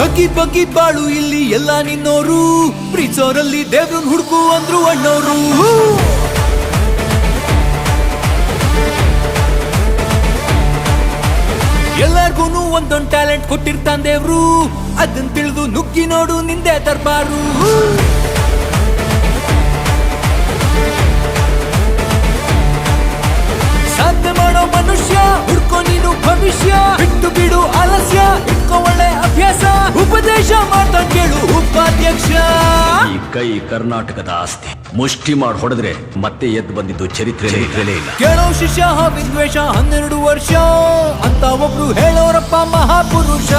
ಬಗ್ಗಿ ಬಗ್ಗಿ ಬಾಳು ಇಲ್ಲಿ ಎಲ್ಲ ನಿನ್ನೋರು, ಪ್ರೀತಿಸೋರಲ್ಲಿ ದೇವ್ರನ್ ಹುಡುಕು ಅಂದ್ರು ಅಣ್ಣೋರು. ಎಲ್ಲಾರ್ಗೂನು ಒಂದೊಂದ್ ಟ್ಯಾಲೆಂಟ್ ಕೊಟ್ಟಿರ್ತಾನ್ ದೇವ್ರು, ಅದನ್ ತಿಳಿದು ನುಗ್ಗಿ ನೋಡು ನಿಂದೆ ದರ್ಬಾರು. ಸಾಧನೆ ಮಾಡೋ ಮನುಷ್ಯ ಹುಡ್ಕೋ ನೀನು ಭವಿಷ್ಯ, ಬಿಟ್ಟು ಬಿಡು ಆಲಸ್ಯ, ಇಟ್ಕೋ ಒಳ್ಳೆ ಅಭ್ಯಾಸ, ಉಪದೇಶ ಮಾಡ್ತಾ ಕೇಳು ಉಪಾಧ್ಯಕ್ಷ. ಈ ಕೈ ಕರ್ನಾಟಕದ ಆಸ್ತಿ, ಮುಷ್ಟಿ ಮಾಡಿ ಹೊಡೆದ್ರೆ ಮತ್ತೆ ಎದ್ದು ಬಂದಿದ್ದು ಚರಿತ್ರೆಲೇ ಇಲ್ಲ. ಕೇಳೋ ಶಿಷ್ಯ ವಿದ್ವೇಷ 12 ವರ್ಷ ಅಂತ ಒಬ್ರು ಹೇಳೋರಪ್ಪ ಮಹಾಪುರುಷ.